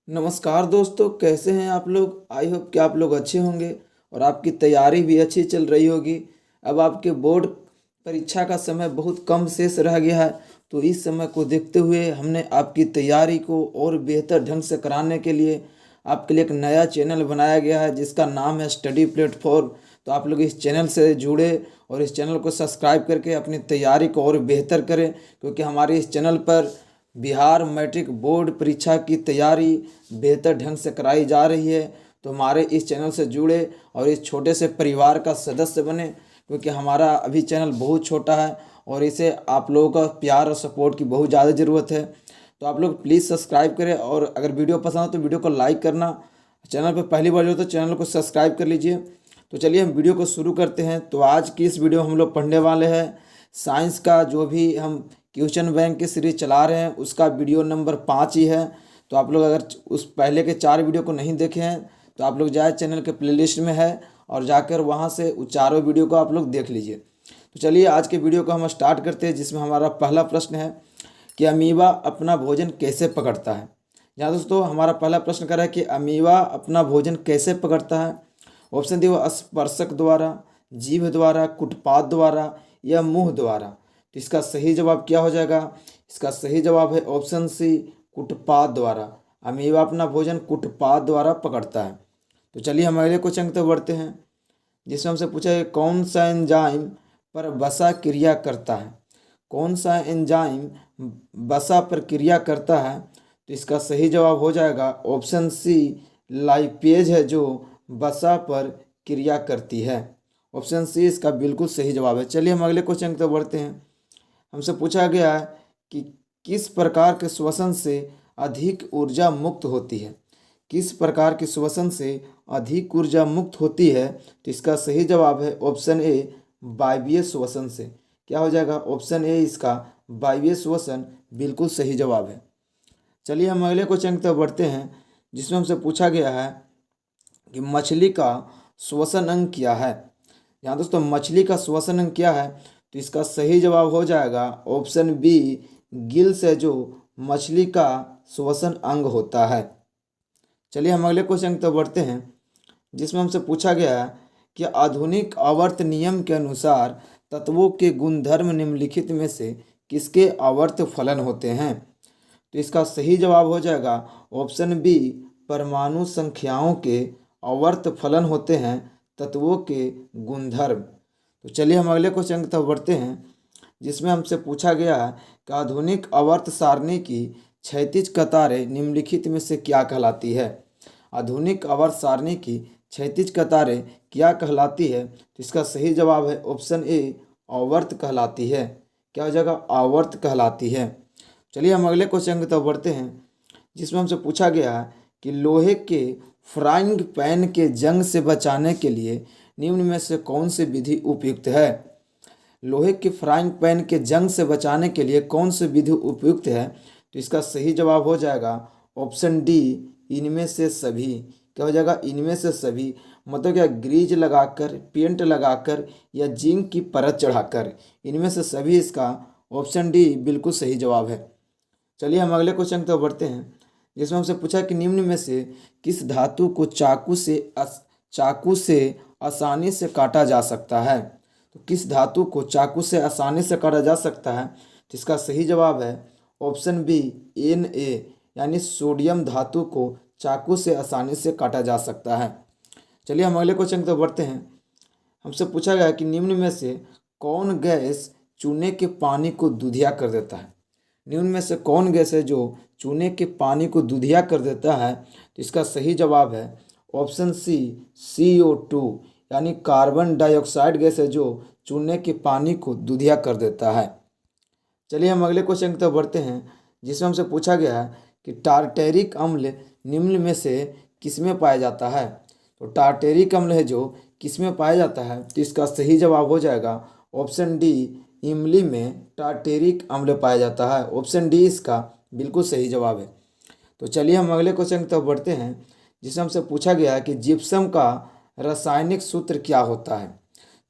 नमस्कार दोस्तों, कैसे हैं आप लोग। आई होप कि आप लोग अच्छे होंगे और आपकी तैयारी भी अच्छी चल रही होगी। अब आपके बोर्ड परीक्षा का समय बहुत कम शेष रह गया है, तो इस समय को देखते हुए हमने आपकी तैयारी को और बेहतर ढंग से कराने के लिए आपके लिए एक नया चैनल बनाया गया है जिसका नाम है स्टडी प्लेटफॉर्म। तो आप लोग इस चैनल से जुड़े और इस चैनल को सब्सक्राइब करके अपनी तैयारी को और बेहतर करें, क्योंकि हमारे इस चैनल पर बिहार मैट्रिक बोर्ड परीक्षा की तैयारी बेहतर ढंग से कराई जा रही है। तो हमारे इस चैनल से जुड़े और इस छोटे से परिवार का सदस्य बने, क्योंकि हमारा अभी चैनल बहुत छोटा है और इसे आप लोगों का प्यार और सपोर्ट की बहुत ज़्यादा ज़रूरत है। तो आप लोग प्लीज़ सब्सक्राइब करें और अगर वीडियो पसंद हो तो वीडियो को लाइक करना। चैनल पर पहली बार जो तो चैनल को सब्सक्राइब कर लीजिए। तो चलिए हम वीडियो को शुरू करते हैं। तो आज की इस वीडियो में हम लोग पढ़ने वाले हैं साइंस का, जो भी हम क्वेश्चन बैंक की सीरीज चला रहे हैं उसका वीडियो नंबर 5 ही है। तो आप लोग अगर उस पहले के 4 वीडियो को नहीं देखे हैं तो आप लोग जाए चैनल के प्लेलिस्ट में है और जाकर वहाँ से उस चारों वीडियो को आप लोग देख लीजिए। तो चलिए आज के वीडियो को हम स्टार्ट करते हैं, जिसमें हमारा पहला प्रश्न है कि अमीबा अपना भोजन कैसे पकड़ता है। यहाँ दोस्तों हमारा पहला प्रश्न कर रहा है कि अमीबा अपना भोजन कैसे पकड़ता है। ऑप्शन दी हुआ स्पर्शक द्वारा, जीभ द्वारा, कुटपाद द्वारा या मुंह द्वारा। तो इसका सही जवाब क्या हो जाएगा। इसका सही जवाब है ऑप्शन सी, कुटपाद द्वारा। अमीबा अपना भोजन कुटपाद द्वारा पकड़ता है। तो चलिए हम अगले क्वेश्चन की तरफ बढ़ते हैं, जिसमें हमसे पूछा है कौन सा एंजाइम पर वसा क्रिया करता है। कौन सा एंजाइम वसा पर क्रिया करता है। तो इसका सही जवाब हो जाएगा ऑप्शन सी, लाइपेज है जो वसा पर क्रिया करती है। ऑप्शन सी इसका बिल्कुल सही जवाब है। चलिए हम अगले क्वेश्चन की तरफ बढ़ते हैं। हमसे पूछा गया है कि किस प्रकार के श्वसन से अधिक ऊर्जा मुक्त होती है। किस प्रकार के श्वसन से अधिक ऊर्जा मुक्त होती है। तो इसका सही जवाब है ऑप्शन ए, वायवीय श्वसन से। क्या हो जाएगा ऑप्शन ए, इसका वायवीय श्वसन बिल्कुल सही जवाब है। चलिए हम अगले क्वेश्चन की तरफ बढ़ते हैं, जिसमें हमसे पूछा गया है कि मछली का श्वसन अंग क्या है। यहाँ दोस्तों मछली का श्वसन अंग क्या है। तो इसका सही जवाब हो जाएगा ऑप्शन बी, गिल्स है जो मछली का श्वसन अंग होता है। चलिए हम अगले क्वेश्चन की तरफ बढ़ते हैं, जिसमें हमसे पूछा गया है कि आधुनिक आवर्त नियम के अनुसार तत्वों के गुणधर्म निम्नलिखित में से किसके आवर्त फलन होते हैं। तो इसका सही जवाब हो जाएगा ऑप्शन बी, परमाणु संख्याओं के आवर्त फलन होते हैं तत्वों के गुणधर्म। तो चलिए हम अगले क्वेश्चन की तरफ बढ़ते हैं, जिसमें हमसे पूछा गया है कि आधुनिक आवर्त सारणी की क्षैतिज कतारें निम्नलिखित में से क्या कहलाती है। आधुनिक आवर्त सारणी की क्षैतिज कतारें क्या कहलाती है। तो इसका सही जवाब है ऑप्शन ए, आवर्त कहलाती है। क्या हो जाएगा, आवर्त कहलाती है। चलिए हम अगले क्वेश्चन की तरफ बढ़ते हैं, जिसमें हमसे पूछा गया है कि लोहे के फ्राइंग पैन के जंग से बचाने के लिए निम्न में से कौन सी विधि उपयुक्त है। लोहे के फ्राइंग पैन के जंग से बचाने के लिए कौन सी विधि उपयुक्त है। तो इसका सही जवाब हो जाएगा ऑप्शन डी, इनमें से सभी। क्या हो जाएगा, इनमें से सभी। मतलब क्या, ग्रीज लगाकर, पेंट लगाकर या जिंक की परत चढ़ाकर, इनमें से सभी। इसका ऑप्शन डी बिल्कुल सही जवाब है। चलिए हम अगले क्वेश्चन की तरफ बढ़ते हैं, जिसमें हमसे पूछा कि निम्न में से किस धातु को चाकू से आसानी से काटा जा सकता है। तो किस धातु को चाकू से आसानी से काटा जा सकता है। तो इसका सही जवाब है ऑप्शन बी, Na, यानी सोडियम धातु को चाकू से आसानी से काटा जा सकता है। चलिए हम अगले क्वेश्चन की तरफ बढ़ते हैं। हमसे पूछा गया कि निम्न में से कौन गैस चूने के पानी को दूधिया कर देता है। निम्न में से कौन गैस है जो चूने के पानी को दूधिया कर देता है। तो इसका सही जवाब है ऑप्शन सी, CO2, यानी कार्बन डाइऑक्साइड गैस है जो चूने के पानी को दूधिया कर देता है। चलिए हम अगले क्वेश्चन की तरफ बढ़ते हैं, जिसमें हमसे पूछा गया है कि टार्टेरिक अम्ल निम्न में से किसमें पाया जाता है। तो टार्टेरिक अम्ल है जो किसमें पाया जाता है। तो इसका सही जवाब हो जाएगा ऑप्शन डी, इमली में टार्टेरिक अम्ल पाया जाता है। ऑप्शन डी इसका बिल्कुल सही जवाब है। तो चलिए हम अगले क्वेश्चन की तरफ बढ़ते हैं, जिसमें हमसे पूछा गया है कि जिप्सम का रासायनिक सूत्र क्या होता है।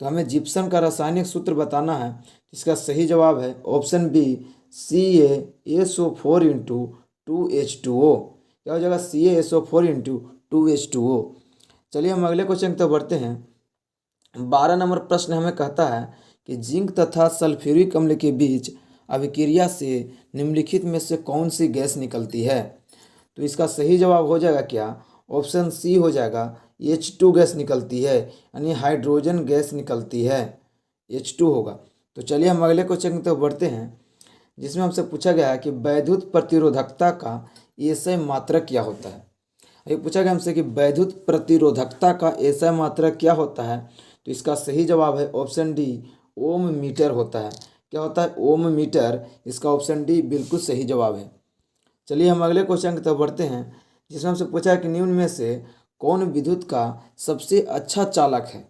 तो हमें जिप्सम का रासायनिक सूत्र बताना है। इसका सही जवाब है ऑप्शन बी, CaSO4 × 2H2O। क्या हो जाएगा CaSO4 इंटू 2H2O। चलिए हम अगले क्वेश्चन की तरफ बढ़ते हैं। 12 नंबर प्रश्न हमें कहता है कि जिंक तथा सल्फ्यूरिक अम्ल के बीच अभिक्रिया से निम्नलिखित में से कौन सी गैस निकलती है। तो इसका सही जवाब हो जाएगा क्या, ऑप्शन सी हो जाएगा, H2 गैस निकलती है, यानी हाइड्रोजन गैस निकलती है, H2 होगा। तो चलिए हम अगले क्वेश्चन की तरफ बढ़ते हैं, जिसमें हमसे पूछा गया है कि वैद्युत प्रतिरोधकता का एसआई मात्रक क्या होता है। ये पूछा गया हमसे कि वैद्युत प्रतिरोधकता का एसआई मात्रक क्या होता है। तो इसका सही जवाब है ऑप्शन डी, ओम मीटर होता है। क्या होता है, ओम मीटर। इसका ऑप्शन डी बिल्कुल सही जवाब है। चलिए हम अगले क्वेश्चन की तरफ बढ़ते हैं, जिसमें हमसे पूछा है कि निम्न में से कौन विद्युत का सबसे अच्छा चालक है।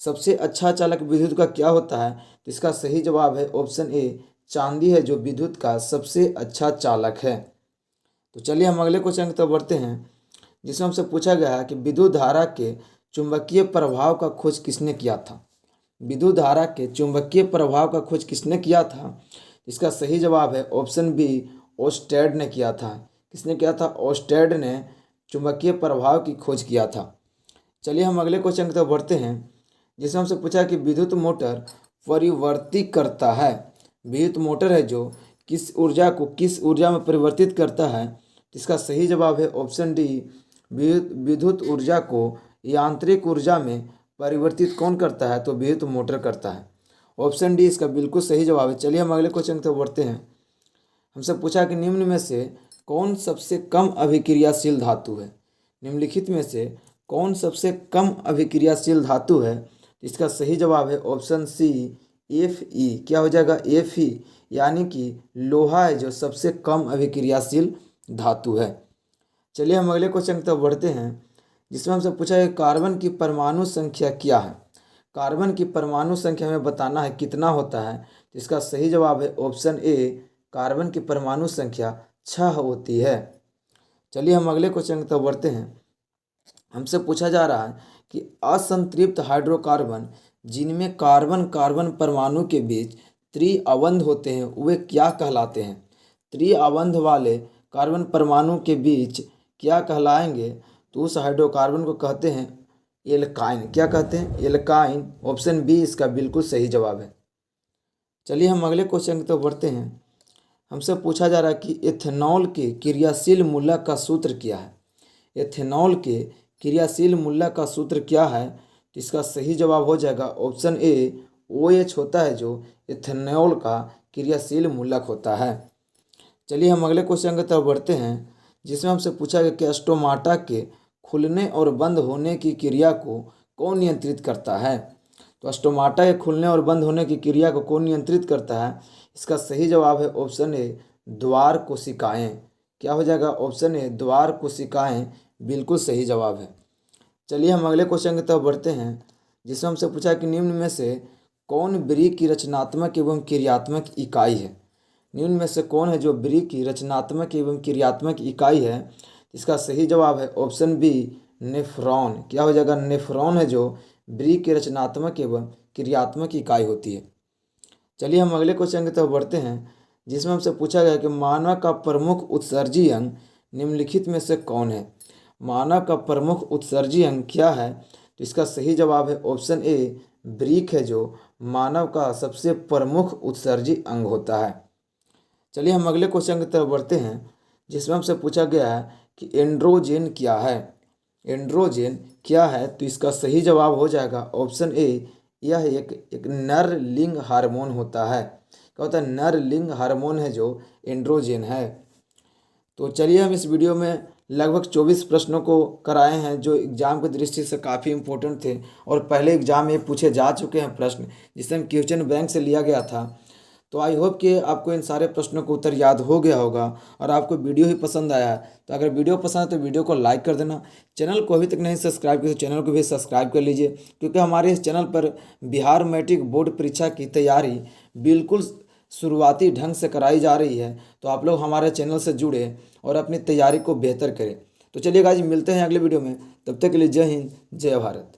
सबसे अच्छा चालक विद्युत का क्या होता है। तो इसका सही जवाब है ऑप्शन ए, चांदी है जो विद्युत का सबसे अच्छा चालक है। तो चलिए हम अगले क्वेश्चन की तरफ बढ़ते हैं, जिसमें हमसे पूछा गया है कि विद्युत धारा के चुंबकीय प्रभाव का खोज किसने किया था। विद्युत धारा के चुंबकीय प्रभाव का खोज किसने किया था। इसका सही जवाब है ऑप्शन बी, ओस्टेड ने किया था। किसने किया था, ओस्टेड ने चुंबकीय प्रभाव की खोज किया था। चलिए हम अगले क्वेश्चन की तरफ बढ़ते हैं, जिसमें हमसे पूछा कि विद्युत मोटर परिवर्ती करता है। विद्युत मोटर है जो किस ऊर्जा को किस ऊर्जा में परिवर्तित करता है। इसका सही जवाब है ऑप्शन डी, विद्युत ऊर्जा को यांत्रिक ऊर्जा में परिवर्तित कौन करता है। तो विद्युत मोटर करता है। ऑप्शन डी इसका बिल्कुल सही जवाब है। चलिए हम अगले क्वेश्चन की तरफ बढ़ते हैं। हमसे पूछा कि निम्न में से कौन सबसे कम अभिक्रियाशील धातु है। निम्नलिखित में से कौन सबसे कम अभिक्रियाशील धातु है। इसका सही जवाब है ऑप्शन सी, Fe। क्या हो जाएगा, Fe, यानी कि लोहा है जो सबसे कम अभिक्रियाशील धातु है। चलिए हम अगले क्वेश्चन की तरफ बढ़ते हैं, जिसमें हमसे पूछा है कार्बन की परमाणु संख्या क्या है। कार्बन की परमाणु संख्या हमें बताना है कितना होता है। तो इसका सही जवाब है ऑप्शन ए, कार्बन की परमाणु संख्या 6 होती है। चलिए हम अगले क्वेश्चन की तरफ बढ़ते हैं। हमसे पूछा जा रहा है कि असंतृप्त हाइड्रोकार्बन जिनमें कार्बन कार्बन परमाणु के बीच त्रिअवंध होते हैं वे क्या कहलाते हैं। त्रिअवंध वाले कार्बन परमाणु के बीच क्या कहलाएंगे। तो उस हाइड्रोकार्बन को कहते हैं एल्काइन। क्या कहते हैं, एल्काइन। ऑप्शन बी इसका बिल्कुल सही जवाब है। चलिए हम अगले क्वेश्चन की तरफ बढ़ते हैं। हमसे पूछा जा रहा है कि एथेनॉल के क्रियाशील मूलक का सूत्र क्या है। एथेनॉल के क्रियाशील मूलक का सूत्र क्या है। तो इसका सही जवाब हो जाएगा ऑप्शन ए, OH होता है जो एथेनॉल का क्रियाशील मूलक होता है। चलिए हम अगले क्वेश्चन की तरफ बढ़ते हैं, जिसमें हमसे पूछा गया कि स्टोमाटा के खुलने और बंद होने की क्रिया को कौन नियंत्रित करता है। तो स्टोमाटा के खुलने और बंद होने की क्रिया को कौन नियंत्रित करता है। इसका सही जवाब है ऑप्शन ए, द्वार कोशिकाएं। क्या हो जाएगा, ऑप्शन ए, द्वार कोशिकाएं बिल्कुल सही जवाब है। चलिए हम अगले क्वेश्चन की तरफ बढ़ते हैं, जिसमें हमसे पूछा कि निम्न में से कौन ब्रिक की रचनात्मक एवं क्रियात्मक इकाई है। निम्न में से कौन है जो ब्रिक की रचनात्मक एवं क्रियात्मक इकाई है। इसका सही जवाब है ऑप्शन बी, नेफ्रॉन। क्या हो जाएगा, नेफ्रॉन है जो ब्रिक की रचनात्मक एवं क्रियात्मक इकाई होती है। चलिए हम अगले क्वेश्चन की तरफ बढ़ते हैं, जिसमें हमसे पूछा गया कि मानव का प्रमुख उत्सर्जी अंग निम्नलिखित में से कौन है। मानव का प्रमुख उत्सर्जी अंग क्या है। तो इसका सही जवाब है ऑप्शन ए, ब्रिक है जो मानव का सबसे प्रमुख उत्सर्जी अंग होता है। चलिए हम अगले क्वेश्चन की तरफ बढ़ते हैं, जिसमें हमसे पूछा गया है कि एंड्रोजन क्या है। एंड्रोजन क्या है। तो इसका सही जवाब हो जाएगा ऑप्शन ए, यह एक नर लिंग हार्मोन होता है। क्या होता है, नर लिंग हार्मोन है जो एंड्रोजन है। तो चलिए हम इस वीडियो में लगभग 24 प्रश्नों को कराए हैं जो एग्ज़ाम की दृष्टि से काफ़ी इंपॉर्टेंट थे और पहले एग्ज़ाम में पूछे जा चुके हैं प्रश्न, जिसे क्वेश्चन बैंक से लिया गया था। तो आई होप कि आपको इन सारे प्रश्नों का उत्तर याद हो गया होगा और आपको वीडियो ही पसंद आया है। तो अगर वीडियो पसंद है तो वीडियो को लाइक कर देना। चैनल को अभी तक नहीं सब्सक्राइब किया तो चैनल को भी सब्सक्राइब कर लीजिए, क्योंकि हमारे इस चैनल पर बिहार मैट्रिक बोर्ड परीक्षा की तैयारी बिल्कुल शुरुआती ढंग से कराई जा रही है। तो आप लोग हमारे चैनल से जुड़े और अपनी तैयारी को बेहतर करें। तो चलिए गाइस, मिलते हैं अगले वीडियो में। तब तक के लिए जय हिंद, जय भारत।